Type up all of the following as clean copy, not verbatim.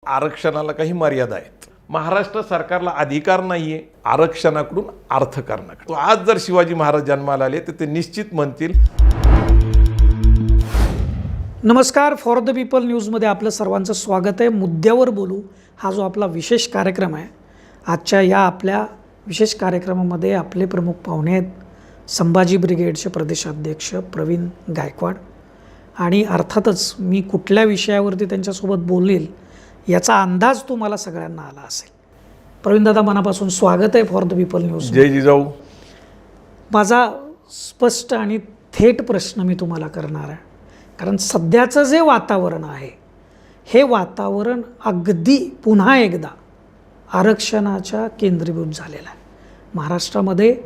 आरक्षणाला काही मर्यादा आहेत. महाराष्ट्र सरकारला अधिकार नाहीये आरक्षणाकडून अर्थ करण्याकडे. आज जर शिवाजी महाराज जन्माला आले तर ते निश्चित म्हणतील. नमस्कार, फॉर द पीपल न्यूजमध्ये आपलं सर्वांचं स्वागत आहे. मुद्द्यावर बोलू हा जो आपला विशेष कार्यक्रम आहे. आजच्या या आपल्या विशेष कार्यक्रमामध्ये आपले प्रमुख पाहुणे आहेत संभाजी ब्रिगेडचे प्रदेशाध्यक्ष प्रवीण गायकवाड. आणि अर्थातच मी कुठल्या विषयावरती त्यांच्यासोबत बोलेल याचा अंदाज तुम्हाला सगळ्यांना आला असेल. प्रवीण दादा, मनापासून स्वागत आहे फॉर द पीपल न्यूज. जय जिजाऊ. माझा स्पष्ट आणि थेट प्रश्न मी तुम्हाला करणार आहे, कारण सध्याचं जे वातावरण आहे हे वातावरण अगदी पुन्हा एकदा आरक्षणाच्या केंद्रीभूत झालेलं आहे. महाराष्ट्रामध्ये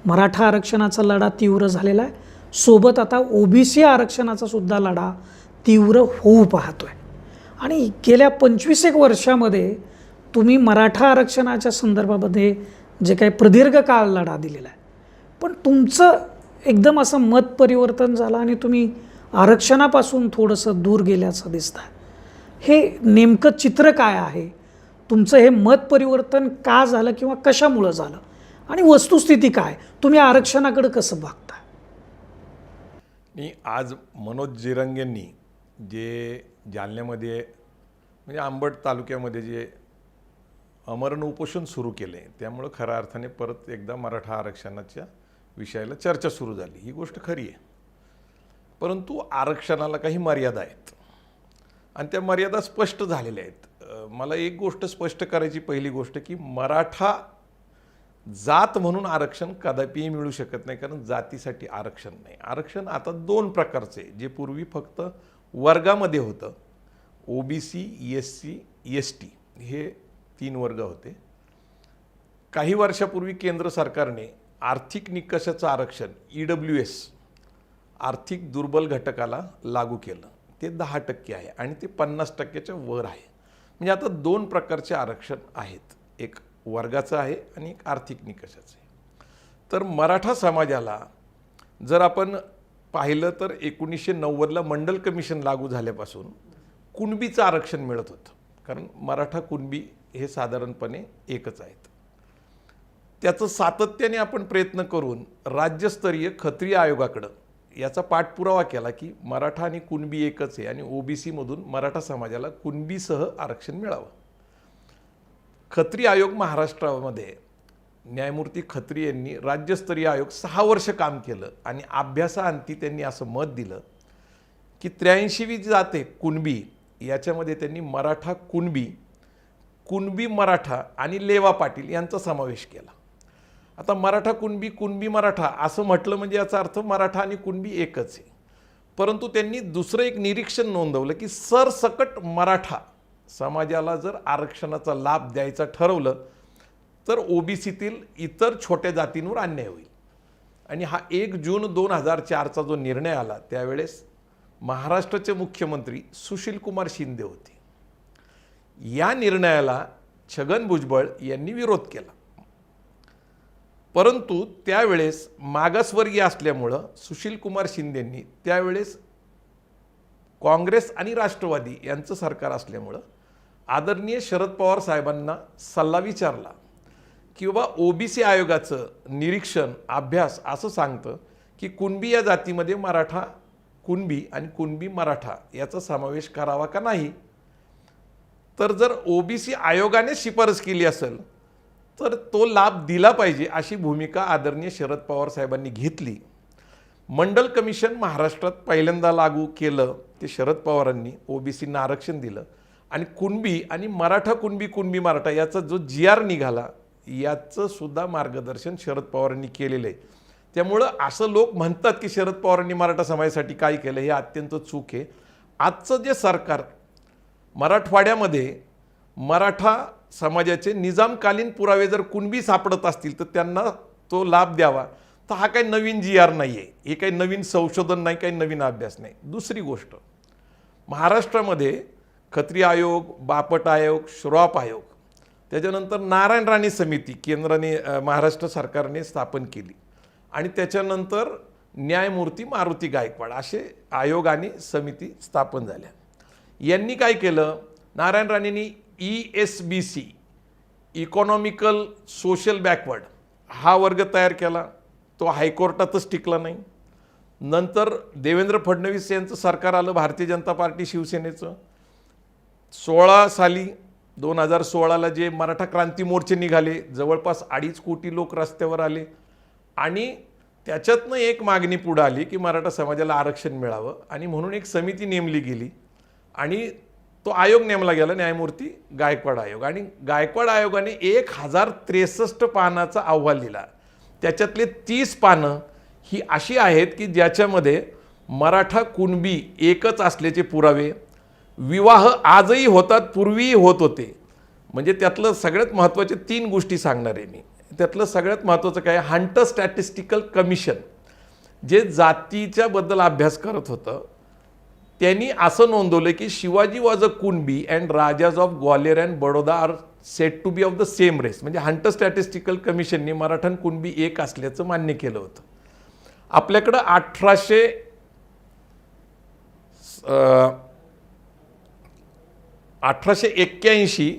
मराठा आरक्षणाचा लढा तीव्र झालेला आहे. सोबत आता OBC आरक्षणाचा सुद्धा लढा तीव्र होऊ पाहतो आहे. आणि गेल्या 25 वर्षामध्ये तुम्ही मराठा आरक्षणाच्या संदर्भामध्ये जे काही प्रदीर्घ काळ लढा दिलेला आहे, पण तुमचं एकदम असं मत परिवर्तन झालं आणि तुम्ही आरक्षणापासून थोडंसं दूर गेल्याचं दिसतं. हे नेमकं चित्र काय आहे? तुमचं हे मत परिवर्तन का झालं किंवा कशामुळं झालं आणि वस्तुस्थिती काय? तुम्ही आरक्षणाकडे कसं बघता? मी आज मनोज जिरंगेंनी जे जालन्यामध्ये म्हणजे अंबड तालुक्यामध्ये जे अमरण उपोषण सुरू केले, त्यामुळं खऱ्या अर्थाने परत एकदा मराठा आरक्षणाच्या विषयाला चर्चा सुरू झाली. ही गोष्ट खरी आहे, परंतु आरक्षणाला काही मर्यादा आहेत आणि त्या मर्यादा स्पष्ट झालेल्या आहेत. मला एक गोष्ट स्पष्ट करायची, पहिली गोष्ट की मराठा जात म्हणून आरक्षण कदापिही मिळू शकत नाही, कारण जातीसाठी आरक्षण नाही. आरक्षण आता 2 प्रकारचे, जे पूर्वी फक्त वर्गामध्ये होतं, OBC, SC, ST हे 3 वर्ग होते. काही वर्षापूर्वी केंद्र सरकारने आर्थिक निकषाचं आरक्षण EWS आर्थिक दुर्बल घटकाला लागू केलं. ते 10% आहे आणि ते 50%च्या वर आहे. म्हणजे आता 2 प्रकारचे आरक्षण आहेत, एक वर्गाचं आहे आणि एक आर्थिक निकषाचं आहे. तर मराठा समाजाला जर आपण पाहिलं तर 1990ला मंडल कमिशन लागू झाल्यापासून कुणबीचं आरक्षण मिळत होतं, कारण मराठा कुणबी हे साधारणपणे एकच आहेत. त्याचं सातत्याने आपण प्रयत्न करून राज्यस्तरीय खत्रीय आयोगाकडं याचा पाठपुरावा केला की मराठा आणि कुणबी एकच आहे आणि OBC मधून मराठा समाजाला कुणबीसह आरक्षण मिळावं. खत्री आयोग महाराष्ट्रामध्ये न्यायमूर्ती खत्री यांनी राज्यस्तरीय आयोग 6 वर्ष काम केलं आणि अभ्यासाअंती त्यांनी असं मत दिलं की 83वी जाते कुणबी, याच्यामध्ये त्यांनी मराठा कुणबी, कुणबी मराठा आणि लेवा पाटील यांचा समावेश केला. आता मराठा कुणबी, कुणबी मराठा असं म्हटलं म्हणजे याचा अर्थ मराठा आणि कुणबी एकच आहे. परंतु त्यांनी दुसरं एक निरीक्षण नोंदवलं की सरसकट मराठा समाजाला जर आरक्षणाचा लाभ द्यायचा ठरवलं तर OBCतील इतर छोट्या जातींवर अन्याय होईल. आणि हा 1 जून 2004चा जो निर्णय आला, त्यावेळेस महाराष्ट्राचे मुख्यमंत्री सुशीलकुमार शिंदे होते. या निर्णयाला छगन भुजबळ यांनी विरोध केला, परंतु त्यावेळेस मागासवर्गीय असल्यामुळं सुशीलकुमार शिंदेंनी त्यावेळेस काँग्रेस आणि राष्ट्रवादी यांचं सरकार असल्यामुळं आदरणीय शरद पवार साहेबांना सल्ला विचारला की बाबा OBC आयोगाचं निरीक्षण अभ्यास असं सांगतं की कुणबी या जातीमध्ये मराठा कुणबी आणि कुणबी मराठा याचा समावेश करावा का नाही. तर जर OBC आयोगाने शिफारस केली असेल तर तो लाभ दिला पाहिजे, अशी भूमिका आदरणीय शरद पवार साहेबांनी घेतली. मंडल कमिशन महाराष्ट्रात पहिल्यांदा लागू केलं, ते शरद पवारांनी OBCंना आरक्षण दिलं आणि कुणबी आणि मराठा कुणबी, कुणबी मराठा याचा जो GR निघाला याचं सुद्धा मार्गदर्शन शरद पवारांनी केलेलं आहे. त्यामुळं असं लोक म्हणतात की शरद पवारांनी मराठा समाजासाठी काय केलं, हे अत्यंत चूक आहे. आजचं जे सरकार मराठवाड्यामध्ये मराठा समाजाचे निजामकालीन पुरावे जर कुणबी सापडत असतील तर त्यांना तो लाभ द्यावा, तर हा काही नवीन GR नाही आहे, हे काही नवीन संशोधन नाही, काही नवीन अभ्यास नाही. दुसरी गोष्ट, महाराष्ट्रामध्ये खत्री आयोग, बापट आयोग, श्रॉफ आयोग, त्याच्यानंतर नारायण राणे समिती केंद्राने महाराष्ट्र सरकारने स्थापन केली आणि त्याच्यानंतर न्यायमूर्ती मारुती गायकवाड असे आयोग आणि समिती स्थापन झाल्या. यांनी काय केलं, नारायण राणेंनी ESBC इकॉनॉमिकल सोशल बॅकवर्ड हा वर्ग तयार केला, तो हायकोर्टातच टिकला नाही. नंतर देवेंद्र फडणवीस यांचं सरकार आलं, भारतीय जनता पार्टी शिवसेनेचं. 16 साली 2016ला जे मराठा क्रांती मोर्चे निघाले, जवळपास 2.5 कोटी लोक रस्त्यावर आले आणि त्याच्यातनं एक मागणी पुढे आली की मराठा समाजाला आरक्षण मिळावं आणि म्हणून एक समिती नेमली गेली आणि तो आयोग नेमला गेला, न्यायमूर्ती गायकवाड आयोग. आणि गायकवाड आयोगाने 1063 पानाचा अहवाल दिला. त्याच्यातले 30 पानं ही अशी आहेत की ज्याच्यामध्ये मराठा कुणबी एकच असल्याचे पुरावे, विवाह आजही होतात, पूर्वीही होत होते. म्हणजे त्यातलं सगळ्यात महत्त्वाचे 3 गोष्टी सांगणार आहे मी. त्यातलं सगळ्यात महत्त्वाचं काय, हंटर स्टॅटिस्टिकल कमिशन जे जातीच्या बद्दल अभ्यास करत होतं त्यांनी असं नोंदवलं की Shivaji was a Kunbi and rajas of Gwalior and Baroda are set to be of the same race. म्हणजे हंटर स्टॅटिस्टिकल कमिशनने मराठा कुणबी एक असल्याचं मान्य केलं होतं. आपल्याकडं 1881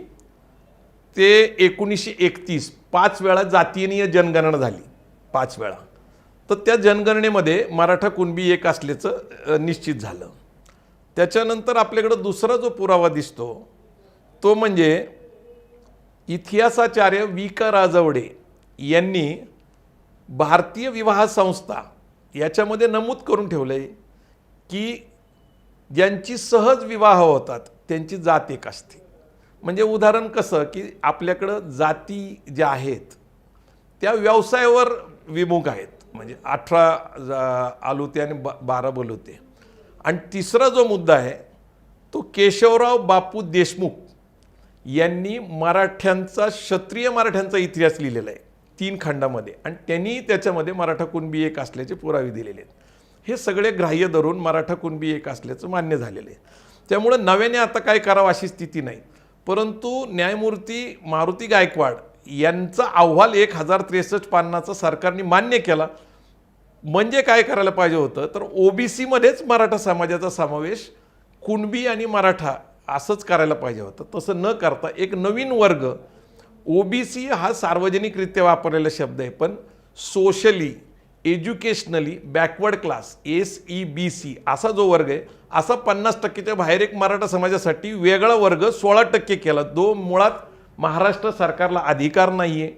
ते 1931 5 वेळा जातीय जनगणना झाली, 5 वेळा. तर त्या जनगणनेमध्ये मराठा कुणबी एक असल्याचं निश्चित झालं. त्याच्यानंतर आपल्याकडं दुसरा जो पुरावा दिसतो तो म्हणजे इतिहासाचार्य WK राजवडे यांनी भारतीय विवाह संस्था याच्यामध्ये नमूद करून ठेवलं आहे की ज्यांची सहज विवाह होतात त्यांची जात एक असते. म्हणजे उदाहरण कसं की आपल्याकडं जाती ज्या आहेत त्या व्यवसायावर विमुख आहेत, म्हणजे 18 आलुते आणि 12 बलुते. आणि तिसरा जो मुद्दा आहे तो केशवराव बापू देशमुख यांनी मराठ्यांचा, क्षत्रिय मराठ्यांचा इतिहास लिहिलेला आहे 3 खंडामध्ये आणि त्यांनी त्याच्यामध्ये मराठा कुणबी एक असल्याचे पुरावे दिलेले आहेत. हे सगळे ग्राह्य धरून मराठा कुणबी एक असल्याचं मान्य झालेलं आहे. त्यामुळं नव्याने आता काय करावं अशी स्थिती नाही. परंतु न्यायमूर्ती मारुती गायकवाड यांचा अहवाल 1063 पानाचा सरकारने मान्य केला. म्हणजे काय करायला पाहिजे होतं तर OBC-मध्येच मराठा समाजाचा समावेश कुणबी आणि मराठा असंच करायला पाहिजे होतं. तसं न करता एक नवीन वर्ग, OBC हा सार्वजनिकरित्या वापरलेला शब्द आहे, पण socially educationally backward class SEBC असा जो वर्ग आहे, असा 50%च्या बाहेर एक मराठा समाजासाठी वेगळा वर्ग 16% केला. जो मुळात महाराष्ट्र सरकारला अधिकार नाही आहे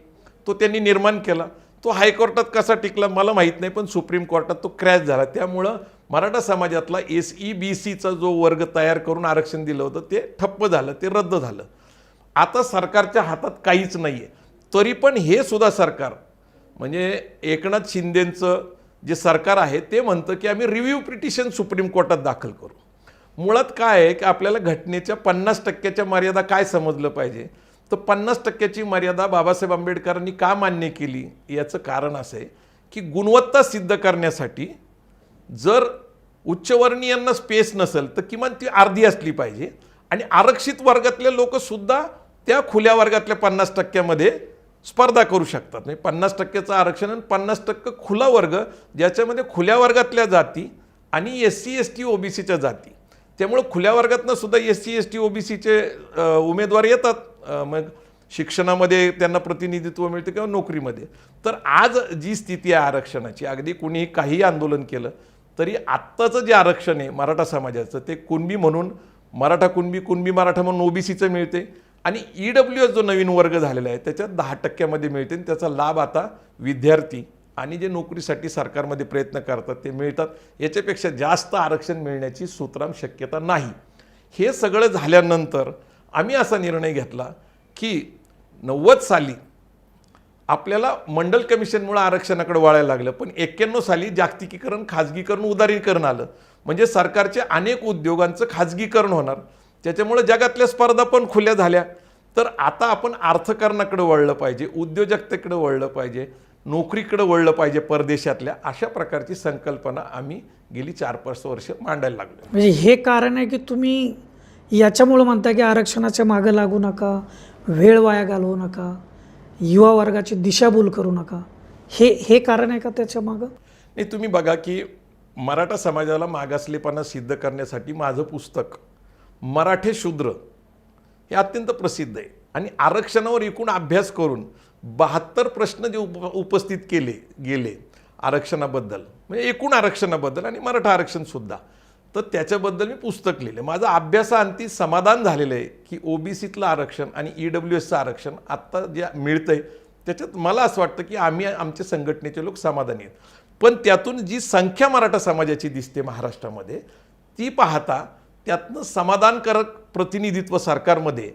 तो त्यांनी निर्माण केला. तो हायकोर्टात कसा टिकला मला माहीत नाही, पण सुप्रीम कोर्टात तो क्रॅश झाला. त्यामुळं मराठा समाजातला SEBCचा जो वर्ग तयार करून आरक्षण दिलं होतं ते ठप्प झालं, ते रद्द झालं. आता सरकारच्या हातात काहीच नाही आहे. तरी पण हे सुद्धा सरकार, म्हणजे एकनाथ शिंदेंचं जे सरकार आहे ते म्हणतं की आम्ही रिव्ह्यू पिटिशन सुप्रीम कोर्टात दाखल करू. मुळात काय आहे की आपल्याला घटनेच्या 50%च्या मर्यादा काय समजलं पाहिजे, तर 50%ची मर्यादा बाबासाहेब आंबेडकरांनी का मान्य केली याचं कारण असं आहे की गुणवत्ता सिद्ध करण्यासाठी जर उच्चवर्णीयांना स्पेस नसेल तर किमान ती अर्धी असली पाहिजे आणि आरक्षित वर्गातले लोकसुद्धा त्या खुल्या वर्गातल्या 50%मध्ये स्पर्धा करू शकतात. म्हणजे 50%चं आरक्षण आणि 50% खुला वर्ग, ज्याच्यामध्ये खुल्या वर्गातल्या जाती आणि SC ST OBCच्या जाती. त्यामुळं खुल्या वर्गातनं सुद्धा SC ST OBCचे उमेदवार येतात, मग शिक्षणामध्ये त्यांना प्रतिनिधित्व मिळते किंवा नोकरीमध्ये. तर आज जी स्थिती आहे आरक्षणाची, अगदी कुणीही काही आंदोलन केलं तरी आत्ताचं जे आरक्षण आहे मराठा समाजाचं ते कुणबी म्हणून मराठा कुणबी, कुणबी मराठा म्हणून OBCचं मिळते आणि EWS जो नवीन वर्ग झालेला आहे त्याच्यात 10%मध्ये मिळते आणि त्याचा लाभ आता विद्यार्थी आणि जे नोकरीसाठी सरकारमध्ये प्रयत्न करतात ते मिळतात. याच्यापेक्षा जास्त आरक्षण मिळण्याची सुतराम शक्यता नाही. हे सगळं झाल्यानंतर आम्ही असा निर्णय घेतला की 90 साली आपल्याला मंडल कमिशनमुळे आरक्षणाकडे वळायला लागलं, पण 91 साली जागतिकीकरण, खाजगीकरण, उदारीकरण आलं. म्हणजे सरकारच्या अनेक उद्योगांचं खाजगीकरण होणार, त्याच्यामुळे जगातल्या स्पर्धा पण खुल्या झाल्या. तर आता आपण अर्थकारणाकडे वळलं पाहिजे, उद्योजकतेकडे वळलं पाहिजे, नोकरीकडे वळलं पाहिजे परदेशातल्या, अशा प्रकारची संकल्पना आम्ही गेली 4-5 वर्ष मांडायला लागलो. म्हणजे हे कारण आहे की तुम्ही याच्यामुळं म्हणता की आरक्षणाच्या मागं लागू नका, वेळ वाया घालवू नका, युवा वर्गाची दिशाभूल करू नका, हे कारण आहे का त्याच्या मागं? नाही, तुम्ही बघा की मराठा समाजाला मागासलेपणा सिद्ध करण्यासाठी माझं पुस्तक मराठे शूद्र हे अत्यंत प्रसिद्ध आहे. आणि आरक्षणावर एकूण अभ्यास करून 72 प्रश्न जे उपस्थित केले गेले आरक्षणाबद्दल, म्हणजे एकूण आरक्षणाबद्दल आणि मराठा आरक्षणसुद्धा, तर त्याच्याबद्दल मी पुस्तक लिहिलं. माझा अभ्यासाअंती समाधान झालेलं आहे की ओबीसीतलं आरक्षण आणि EWSचं आरक्षण आत्ता जे मिळतंय त्याच्यात मला असं वाटतं की आम्ही आमच्या संघटनेचे लोक समाधानी आहेत. पण त्यातून जी संख्या मराठा समाजाची दिसते महाराष्ट्रामध्ये ती पाहता त्यातनं समाधानकारक प्रतिनिधित्व सरकारमध्ये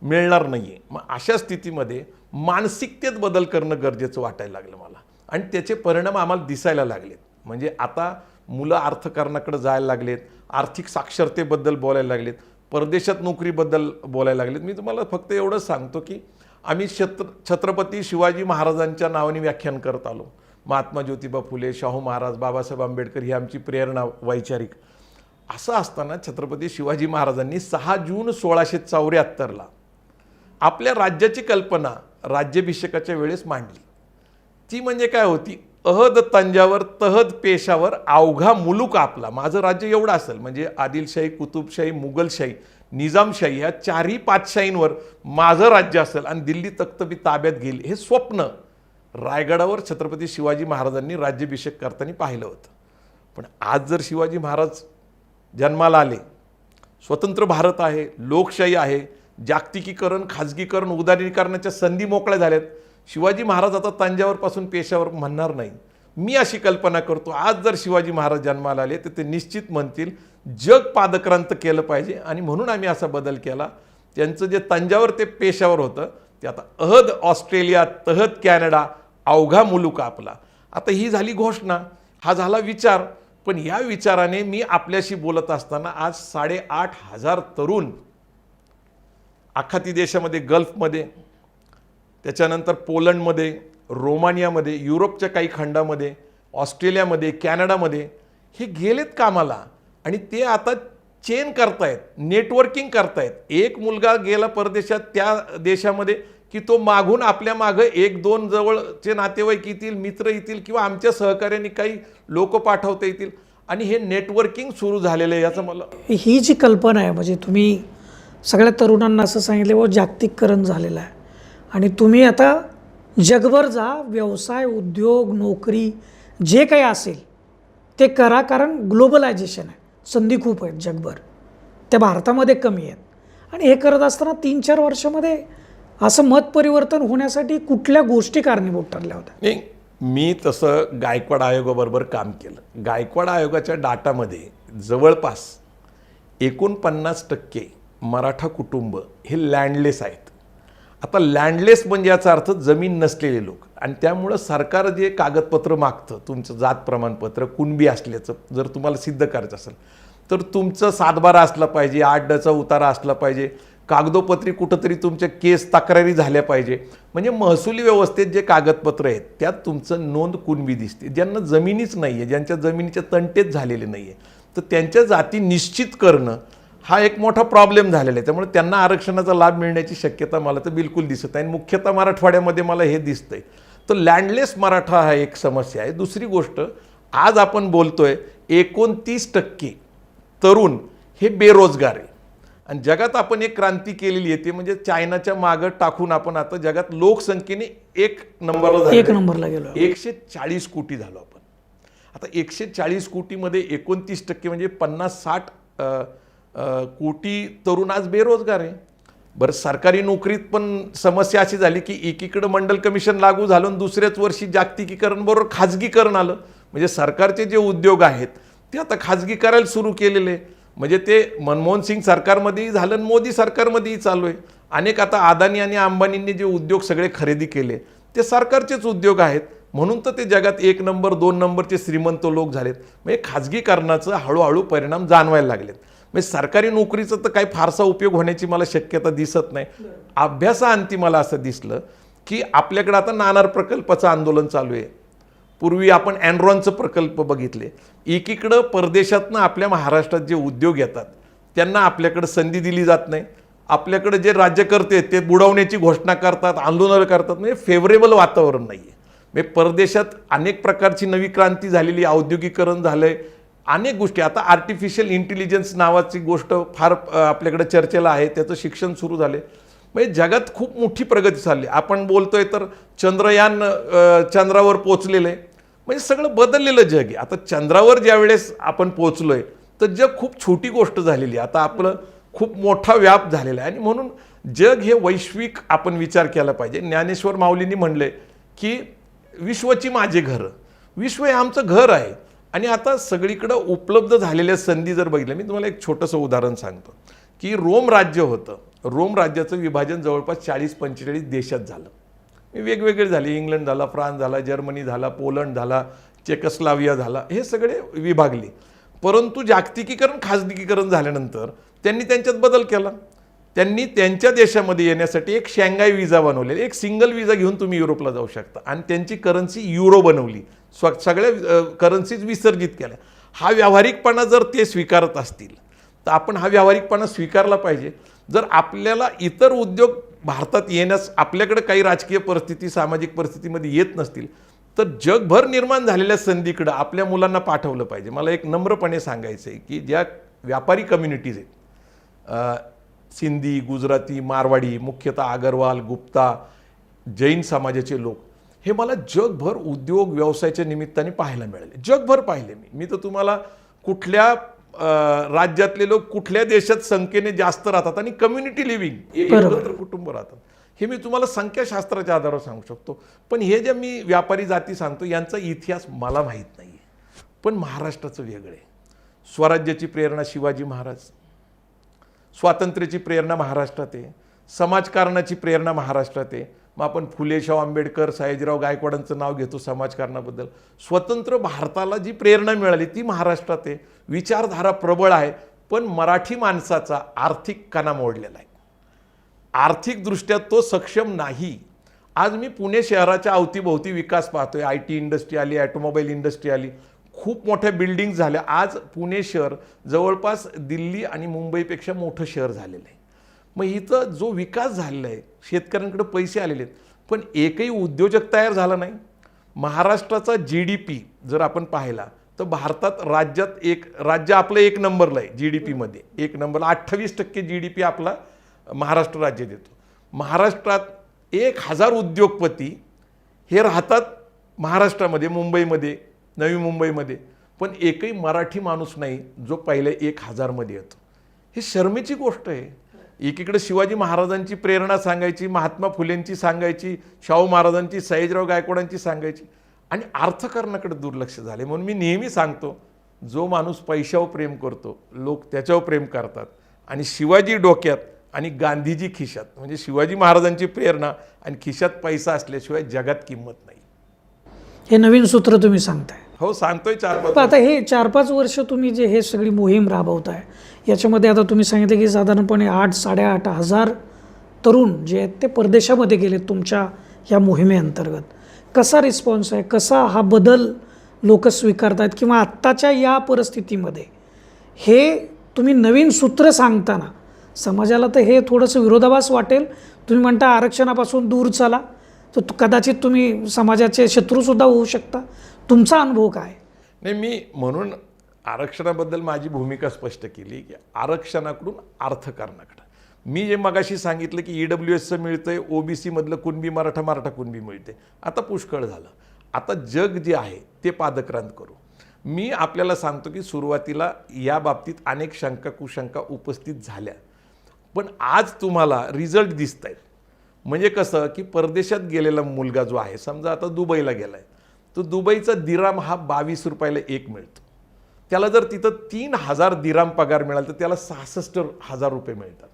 मिळणार नाही आहे. मग अशा स्थितीमध्ये मानसिकतेत बदल करणं गरजेचं वाटायला लागलं मला आणि त्याचे परिणाम आम्हाला दिसायला लागलेत. म्हणजे आता मुलं अर्थकारणाकडे जायला लागलेत, आर्थिक साक्षरतेबद्दल बोलायला लागलेत, परदेशात नोकरीबद्दल बोलायला लागलेत. मी तुम्हाला फक्त एवढंच सांगतो की आम्ही छत्रपती शिवाजी महाराजांच्या नावाने व्याख्यान करत आलो. महात्मा ज्योतिबा फुले, शाहू महाराज, बाबासाहेब आंबेडकर ही आमची प्रेरणा वैचारिक. असं असताना छत्रपती शिवाजी महाराजांनी 6 जून 1674ला आपल्या राज्याची कल्पना राज्याभिषेकाच्या वेळेस मांडली. ती म्हणजे काय होती? अहद तंजावर तहद पेशावर अवघा मुलूक आपला. माझं राज्य एवढं असेल, म्हणजे आदिलशाही, कुतुबशाही, मुघलशाही, निजामशाही ह्या 4ही पातशाहींवर माझं राज्य असेल आणि दिल्ली तख्त मी ताब्यात घेईल, हे स्वप्न रायगडावर छत्रपती शिवाजी महाराजांनी राज्याभिषेक करताना पाहिलं होतं. पण आज जर शिवाजी महाराज जन्माला आले, स्वतंत्र भारत आहे, लोकशाही आहे, जागतिकीकरण, खाजगीकरण, उदारीकरणाच्या संधी मोकळ्या झाल्यात, शिवाजी महाराज आता तंजावरपासून पेशावर म्हणणार नाही. मी अशी कल्पना करतो आज जर शिवाजी महाराज जन्माला आले तर ते निश्चित म्हणतील जग पादक्रांत केलं पाहिजे. आणि म्हणून आम्ही असा बदल केला. त्यांचं जे तंजावर ते पेशावर होतं ते आता अहद ऑस्ट्रेलिया, तहद कॅनडा, अवघा मुलूक आपला. आता ही झाली घोषणा, हा झाला विचार. पण या विचाराने मी आपल्याशी बोलत असताना आज 8,500 तरुण आखाती देशामध्ये, गल्फमध्ये, त्याच्यानंतर पोलंडमध्ये, रोमानियामध्ये, युरोपच्या काही खंडामध्ये, ऑस्ट्रेलियामध्ये, कॅनडामध्ये हे गेलेत कामाला आणि ते आता चेन करतायत, नेटवर्किंग करतायत. एक मुलगा गेला परदेशात त्या देशामध्ये की तो मागून आपल्या मागं 1-2 जवळचे नातेवाईक येतील, मित्र येतील किंवा आमच्या सहकार्याने काही लोक पाठवता येतील आणि हे नेटवर्किंग सुरू झालेलं आहे. याचं मला ही जी कल्पना आहे, म्हणजे तुम्ही सगळ्या तरुणांना असं सांगितलं व जागतिकीकरण झालेलं आहे आणि तुम्ही आता जगभर जा, व्यवसाय, उद्योग, नोकरी जे काही असेल ते करा, कारण ग्लोबलायझेशन आहे, संधी खूप आहेत जगभर, त्या भारतामध्ये कमी आहेत. आणि हे करत असताना 3-4 वर्षामध्ये असं मत परिवर्तन होण्यासाठी कुठल्या गोष्टी कारणीभूत ठरल्या होत्या? नाही, मी तसं गायकवाड आयोगाबरोबर काम केलं. गायकवाड आयोगाच्या डाटामध्ये जवळपास 49% मराठा कुटुंब हे लँडलेस आहेत. आता लँडलेस म्हणजे याचा अर्थ जमीन नसलेले लोक. आणि त्यामुळं सरकार जे कागदपत्र मागतं, तुमचं जात प्रमाणपत्र, कुणबी असल्याचं जर तुम्हाला सिद्ध करायचं असेल तर तुमचं 7/12 असलं पाहिजे, 8/10चा उतारा असला पाहिजे, कागदोपत्री कुठंतरी तुमच्या केस तक्रारी झाल्या पाहिजे. म्हणजे महसुली व्यवस्थेत जे कागदपत्र आहेत त्यात तुमचं नोंद कुणबी दिसते. ज्यांना जमिनीच नाही आहे, ज्यांच्या जमिनीच्या तंटेच झालेले नाही आहे, तर त्यांच्या जाती निश्चित करणं हा एक मोठा प्रॉब्लेम झालेला आहे. त्यामुळे त्यांना आरक्षणाचा लाभ मिळण्याची शक्यता मला तर बिलकुल दिसत नाही. आणि मुख्यतः मराठवाड्यामध्ये मला हे दिसतंय. तर लँडलेस मराठा हा एक समस्या आहे. दुसरी गोष्ट, आज आपण बोलतोय 29% तरुण हे बेरोजगार आहे. आणि जगात आपण एक क्रांती केलेली आहे, ते म्हणजे चायनाच्या मागं टाकून आपण आता जगात लोकसंख्येने 1 नंबरला गेलो. 140 कोटी झालो आपण. आता 140 कोटीमध्ये 29% म्हणजे 50-60 कोटी तरुण आज बेरोजगार आहे. बरं, सरकारी नोकरीत पण समस्या अशी झाली की एकीकडे मंडल कमिशन लागू झालं आणि दुसऱ्याच वर्षी जागतिकीकरण बरोबर खाजगीकरण आलं. म्हणजे सरकारचे जे उद्योग आहेत ते आता खाजगी करायला सुरू केलेले. म्हणजे ते मनमोहन सिंग सरकारमध्येही झालं आणि मोदी सरकारमध्येही चालू आहे. अनेक आता अदानी आणि अंबानींनी जे उद्योग सगळे खरेदी केले ते सरकारचेच उद्योग आहेत. म्हणून तर ते जगात 1 नंबर 2 नंबरचे श्रीमंत लोक झालेत. म्हणजे खाजगीकरणाचं हळूहळू परिणाम जाणवायला लागलेत. म्हणजे सरकारी नोकरीचा तर काही फारसा उपयोग होण्याची मला शक्यता दिसत नाही. अभ्यासाअंती मला असं दिसलं की आपल्याकडे आता नाणार प्रकल्पाचं आंदोलन चालू आहे. पूर्वी आपण एनरॉनचं प्रकल्प बघितले. एकीकडं परदेशातनं आपल्या महाराष्ट्रात जे उद्योग येतात त्यांना आपल्याकडे संधी दिली जात नाही. आपल्याकडे जे राज्यकर्ते ते बुडवण्याची घोषणा करतात, आंदोलनं करतात. म्हणजे फेवरेबल वातावरण नाही आहे. म्हणजे परदेशात अनेक प्रकारची नवी क्रांती झालेली, औद्योगिकरण झालं आहे, अनेक गोष्टी. आता आर्टिफिशियल इंटेलिजन्स नावाची गोष्ट फार आपल्याकडे चर्चेला आहे, त्याचं शिक्षण सुरू झाले. म्हणजे जगात खूप मोठी प्रगती चालली. आपण बोलतोय तर चंद्रयान चंद्रावर पोचलेलं आहे. म्हणजे सगळं बदललेलं जग आहे. आता चंद्रावर ज्या वेळेस आपण पोचलोय तर जग खूप छोटी गोष्ट झालेली आहे. आता आपलं खूप मोठा व्याप झालेला आहे आणि म्हणून जग हे वैश्विक आपण विचार केला पाहिजे. ज्ञानेश्वर माऊलींनी म्हणले की विश्वची माझे घर, विश्व हे आमचं घर आहे. आणि आता सगळीकडं उपलब्ध झालेल्या संधी जर बघितल्या, मी तुम्हाला एक छोटंसं उदाहरण सांगतो की रोम राज्य होतं. रोम राज्याचं विभाजन जवळपास 40-45 देशात झालं. वेगवेगळे झाले. इंग्लंड झाला, फ्रान्स झाला, जर्मनी झाला, पोलंड झाला, चेकोस्लोवाकिया झाला, हे सगळे विभागले. परंतु जागतिकीकरण खाजगीकरण झाल्यानंतर त्यांनी त्यांच्यात बदल केला. त्यांनी त्यांच्या देशामध्ये येण्यासाठी एक शांघाय विजा बनवलेला. एक सिंगल विजा घेऊन तुम्ही युरोपला जाऊ शकता आणि त्यांची करन्सी युरो बनवली. सगळ्या करन्सीज विसर्जित केल्या. हा व्यावहारिकपणा जर ते स्वीकारत असतील तर आपण हा व्यावहारिकपणा स्वीकारला पाहिजे. जर आपल्याला इतर उद्योग भारतात येण्यास आपल्याकडे काही राजकीय परिस्थिती, सामाजिक परिस्थितीमध्ये येत नसतील तर जगभर निर्माण झालेल्या संधीकडं आपल्या मुलांना पाठवलं पाहिजे. मला एक नम्रपणे सांगायचं आहे की ज्या व्यापारी कम्युनिटीज आहेत, सिंधी, गुजराती, मारवाडी, मुख्यतः अगरवाल, गुप्ता, जैन समाजाचे लोक, हे मला जगभर उद्योग व्यवसायाच्या निमित्ताने पाहायला मिळाले. जगभर पाहिले मी तर तुम्हाला कुठल्या राज्यातले लोक कुठल्या देशात संख्येने जास्त राहतात आणि कम्युनिटी लिव्हिंग, एकत्र कुटुंब राहतात, हे मी तुम्हाला संख्याशास्त्राच्या आधारावर सांगू शकतो. पण हे जे मी व्यापारी जाती सांगतो यांचा इतिहास मला माहीत नाही आहे. पण महाराष्ट्राचं वेगळं आहे. स्वराज्याची प्रेरणा शिवाजी महाराज, स्वातंत्र्याची प्रेरणा महाराष्ट्रात आहे, समाजकारणाची प्रेरणा महाराष्ट्रात आहे. मग आपण फुले शाहू आंबेडकर, सयाजीराव गायकवाडांचं नाव घेतो समाजकारणाबद्दल. स्वतंत्र भारताला जी प्रेरणा मिळाली ती महाराष्ट्रात आहे. विचारधारा प्रबळ आहे. पण मराठी माणसाचा आर्थिक कणा मोडलेला आहे. आर्थिकदृष्ट्या तो सक्षम नाही. आज मी पुणे शहराच्या अवतीभोवती विकास पाहतोय. IT इंडस्ट्री आली, ऑटोमोबाईल इंडस्ट्री आली, खूप मोठ्या बिल्डिंग झाल्या. आज पुणे शहर जवळपास दिल्ली आणि मुंबईपेक्षा मोठं शहर झालेलं आहे. मग इथं जो विकास झालेला आहे, शेतकऱ्यांकडे पैसे आलेले आहेत, पण एकही उद्योजक तयार झाला नाही. महाराष्ट्राचा GDP जर आपण पाहिला तर भारतात राज्य आपलं 1 नंबरला आहे. GDP मध्ये 1 नंबरला 28% GDP आपला महाराष्ट्र राज्य देतो. महाराष्ट्रात 1000 उद्योगपती हे राहतात महाराष्ट्रामध्ये, मुंबईमध्ये, नवी मुंबईमध्ये, पण एकही मराठी माणूस नाही जो पहिले 1000 मध्ये येतो. ही शर्मेची गोष्ट आहे. एकीकडे शिवाजी महाराजांची प्रेरणा सांगायची, महात्मा फुलेंची सांगायची, शाहू महाराजांची, सयाजीराव गायकवाडांची सांगायची, आणि अर्थकारणाकडे दुर्लक्ष झाले. म्हणून मी नेहमी सांगतो, जो माणूस पैशावर प्रेम करतो लोक त्याच्यावर प्रेम करतात. आणि शिवाजी डोक्यात आणि गांधीजी खिशात, म्हणजे शिवाजी महाराजांची प्रेरणा आणि खिशात पैसा असल्याशिवाय जगात किंमत नाही. हे नवीन सूत्र तुम्ही सांगताय. हो, सांगतोय 4-5. आता हे 4-5 वर्ष तुम्ही जे हे सगळी मोहीम राबवताय, याच्यामध्ये आता तुम्ही सांगितलं की साधारणपणे 8-8.5 हजार तरुण जे आहेत ते परदेशामध्ये गेलेत तुमच्या या मोहिमेअंतर्गत. कसा रिस्पॉन्स आहे, कसा हा बदल लोक स्वीकारतायत, किंवा आत्ताच्या या परिस्थितीमध्ये हे तुम्ही नवीन सूत्र सांगताना समाजाला तर हे थोडंसं विरोधाभास वाटेल. तुम्ही म्हणता आरक्षणापासून दूर चला, तर कदाचित तुम्ही समाजाचे शत्रूसुद्धा होऊ शकता. तुमचा अनुभव काय? नाही, मी म्हणून आरक्षणाबद्दल माझी भूमिका स्पष्ट केली की आरक्षणाकडून अर्थकारणाकडं. मी जे मगाशी सांगितलं की EWSचं मिळतंय, OBC मधलं कुणबी मराठा, मराठा कुणबी मिळते, आता पुष्कळ झालं. आता जग जे आहे ते पादक्रांत करू. मी आपल्याला सांगतो की सुरुवातीला या बाबतीत अनेक शंका कुशंका उपस्थित झाल्या, पण आज तुम्हाला रिझल्ट दिसत आहेत. म्हणजे कसं की परदेशात गेलेला मुलगा जो आहे, समजा आता दुबईला गेला आहे, तो दुबईचा दिराम हा 22 रुपयाला 1 मिळतो. त्याला जर तिथं 3000 दिराम पगार मिळाला तर त्याला 66,000 रुपये मिळतात.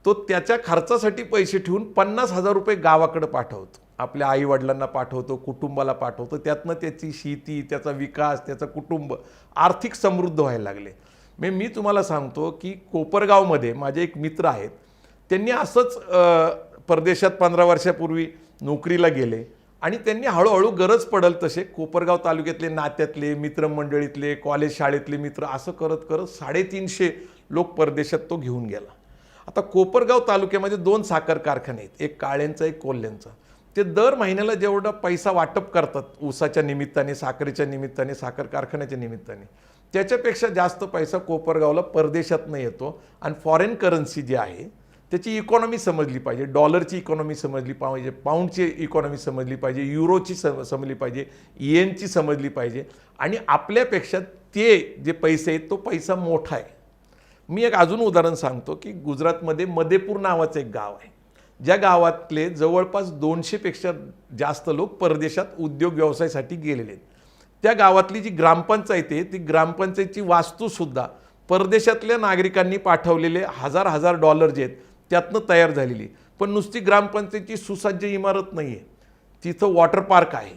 तो त्याच्या खर्चासाठी पैसे ठेवून 50,000 रुपये गावाकडे पाठवतो, आपल्या आईवडिलांना पाठवतो, कुटुंबाला पाठवतो. त्यातनं त्याची शेती, त्याचा विकास, त्याचं कुटुंब आर्थिक समृद्ध व्हायला लागले. मी तुम्हाला सांगतो की कोपरगावमध्ये माझे एक मित्र आहेत, त्यांनी असंच परदेशात 15 वर्षापूर्वी नोकरीला गेले आणि त्यांनी हळूहळू गरज पडेल तसे कोपरगाव तालुक्यातले, नात्यातले, मित्रमंडळीतले, कॉलेज शाळेतले मित्र, असं करत करत 350 लोक परदेशात तो घेऊन गेला. आता कोपरगाव तालुक्यामध्ये 2 साखर कारखाने आहेत, एक काळ्यांचा, एक कोल्ह्यांचा. ते दर महिन्याला जेवढा पैसा वाटप करतात ऊसाच्या निमित्ताने, साखरेच्या निमित्ताने, साखर कारखान्याच्या निमित्ताने, त्याच्यापेक्षा जास्त पैसा कोपरगावला परदेशातनं येतो. आणि फॉरेन करन्सी जी आहे त्याची इकॉनॉमी समजली पाहिजे, डॉलरची इकॉनॉमी समजली पाहिजे, पाऊंडची इकॉनॉमी समजली पाहिजे, युरोची समजली पाहिजे, येनची समजली पाहिजे. आणि आपल्यापेक्षा ते जे पैसे आहेत तो पैसा मोठा आहे. मी एक अजून उदाहरण सांगतो की गुजरातमध्ये मधेपूर नावाचं एक गाव आहे, ज्या गावातले जवळपास 200पेक्षा जास्त लोक परदेशात उद्योग व्यवसायासाठी गेलेले आहेत. त्या गावातली जी ग्रामपंचायत आहे ती ग्रामपंचायतची वास्तूसुद्धा परदेशातल्या नागरिकांनी पाठवलेले हजार डॉलर जे आहेत त्यातनं तयार झालेली. पण नुसती ग्रामपंचायतची सुसज्ज इमारत नाही आहे, तिथं वॉटर पार्क आहे,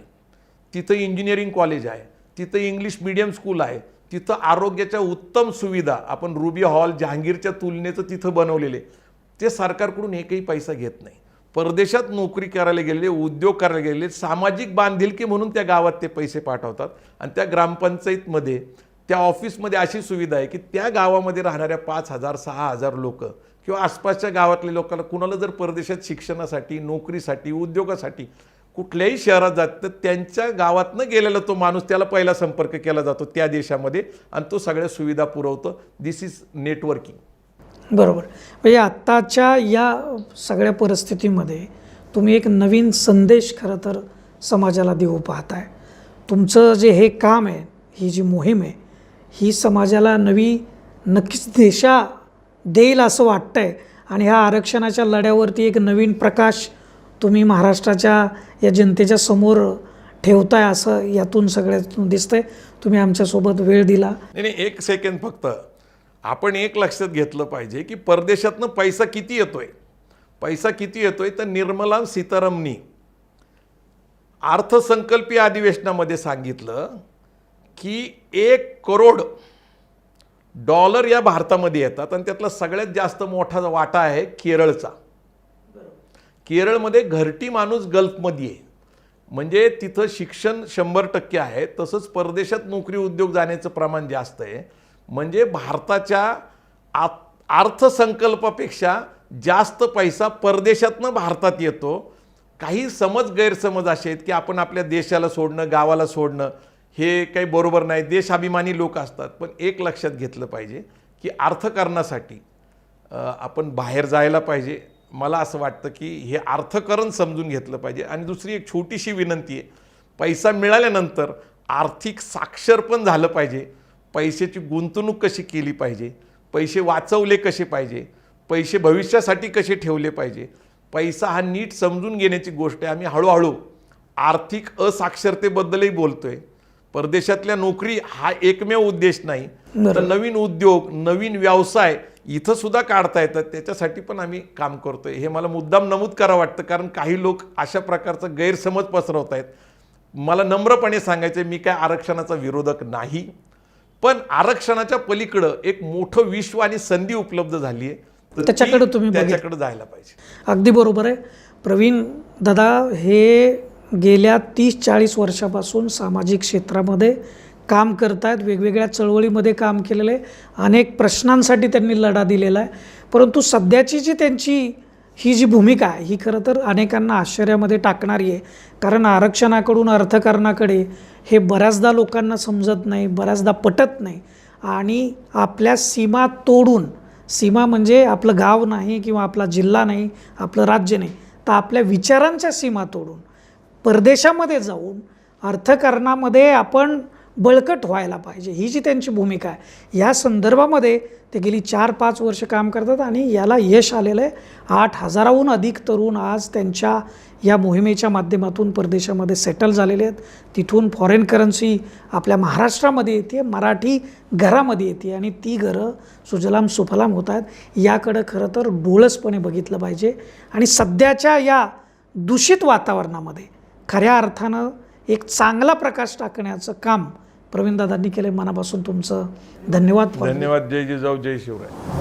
तिथं इंजिनिअरिंग कॉलेज आहे, तिथं इंग्लिश मीडियम स्कूल आहे, तिथं आरोग्याच्या उत्तम सुविधा आपण रुबी हॉल जहांगीरच्या तुलनेचं तिथं बनवलेले. ते सरकारकडून एकही पैसा घेत नाही. परदेशात नोकरी करायला गेलेले, उद्योग करायला गेलेले, सामाजिक बांधिलकी म्हणून त्या गावात ते पैसे पाठवतात. आणि त्या ग्रामपंचायतमध्ये त्या ऑफिसमध्ये अशी सुविधा आहे की त्या गावामध्ये राहणाऱ्या 5,000 6,000 लोक किंवा आसपासच्या गावातल्या लोकांना कुणाला जर परदेशात शिक्षणासाठी, नोकरीसाठी, उद्योगासाठी कुठल्याही शहरात जात तर त्यांच्या गावातनं गेलेला तो माणूस त्याला पहिला संपर्क केला जातो त्या देशामध्ये आणि तो सगळ्या सुविधा पुरवतो. दिस इज नेटवर्किंग. बरोबर. म्हणजे आत्ताच्या या सगळ्या परिस्थितीमध्ये तुम्ही एक नवीन संदेश खरं तर समाजाला देऊ पाहताय. तुमचं जे हे काम आहे, ही जी मोहीम आहे, ही समाजाला नक्कीच दिशा देईल असं वाटतंय. आणि ह्या आरक्षणाच्या लढ्यावरती एक नवीन प्रकाश तुम्ही महाराष्ट्राच्या या जनतेच्या समोर ठेवताय असं यातून सगळ्यातून दिसतंय. तुम्ही आमच्यासोबत वेळ दिला. नाही, एक सेकंड फक्त. आपण एक लक्षात घेतलं पाहिजे की परदेशातनं पैसा किती येतोय. पैसा किती येतोय तर निर्मला सीतारामनी अर्थसंकल्पीय अधिवेशनामध्ये सांगितलं की 1 करोड डॉलर या भारतामध्ये येतात आणि त्यातला सगळ्यात जास्त मोठा वाटा आहे केरळचा. केरळमध्ये घरटी माणूस गल्फमध्ये आहे, म्हणजे तिथं शिक्षण 100% आहे. तसंच परदेशात नोकरी उद्योग जाण्याचं प्रमाण जास्त आहे. म्हणजे भारताच्या अर्थसंकल्पापेक्षा जास्त पैसा परदेशातनं भारतात येतो. काही गैरसमज असे आहेत की आपण आपल्या देशाला सोडणं, गावाला सोडणं हे काही बरोबर नाही. देशाभिमानी लोक असतात. पण एक लक्षात घेतलं पाहिजे की अर्थकारणासाठी आपण बाहेर जायला पाहिजे. मला असं वाटतं की हे अर्थकारण समजून घेतलं पाहिजे. आणि दुसरी एक छोटीशी विनंती आहे, पैसा मिळाल्यानंतर आर्थिक साक्षर पण झालं पाहिजे. पैशाची गुंतवणूक कशी केली पाहिजे, पैसे वाचवले कसे पाहिजे, पैसे भविष्यासाठी कसे ठेवले पाहिजे, पैसा हा नीट समजून घेण्याची गोष्ट आहे. आम्ही हळूहळू आर्थिक असाक्षरतेबद्दलही बोलतोय. परदेशातल्या नोकरी हा एकमेव उद्देश नाही, तर नवीन उद्योग, नवीन व्यवसाय इथं सुद्धा काढता येतात. त्याच्यासाठी पण आम्ही काम करतोय. हे मला मुद्दाम नमूद करावं वाटतं, कारण काही लोक अशा प्रकारचा गैरसमज पसरवत आहेत. मला नम्रपणे सांगायचं, मी काय आरक्षणाचा विरोधक नाही, पण आरक्षणाच्या पलीकडं एक मोठं विश्व आणि संधी उपलब्ध झाली आहे, त्याच्याकडे तुम्ही त्याच्याकडे जायला पाहिजे. अगदी बरोबर आहे. प्रवीण दादा हे गेल्या 30-40 वर्षापासून सामाजिक क्षेत्रामध्ये काम करत आहेत. वेगवेगळ्या चळवळीमध्ये काम केलेलं आहे. अनेक प्रश्नांसाठी त्यांनी लढा दिलेला आहे. परंतु सध्याची जी त्यांची ही जी भूमिका आहे ही खरं तर अनेकांना आश्चर्यामध्ये टाकणारी आहे. कारण आरक्षणाकडून अर्थकारणाकडे हे बऱ्याचदा लोकांना समजत नाही, बऱ्याचदा पटत नाही. आणि आपल्या सीमा तोडून, सीमा म्हणजे आपलं गाव नाही किंवा आपला जिल्हा नाही, आपलं राज्य नाही, तर आपल्या विचारांच्या सीमा तोडून परदेशामध्ये जाऊन अर्थकारणामध्ये आपण बळकट व्हायला पाहिजे, ही जी त्यांची भूमिका आहे. या संदर्भामध्ये ते गेली 4-5 वर्ष काम करतात आणि याला यश आलेलं आहे. 8,000हून अधिक तरुण आज त्यांच्या या मोहिमेच्या माध्यमातून परदेशामध्ये सेटल झालेले आहेत. तिथून फॉरेन करन्सी आपल्या महाराष्ट्रामध्ये येते, मराठी घरामध्ये येते आणि ती घरं सुजलाम सुफलाम होत आहेत. याकडं खरं तर डोळसपणे बघितलं पाहिजे. आणि सध्याच्या या दूषित वातावरणामध्ये खऱ्या अर्थानं एक चांगला प्रकाश टाकण्याचं काम प्रवीणदादांनी केलं. मनापासून तुमचं धन्यवाद. धन्यवाद. जय जिजाऊ, जय शिवराय.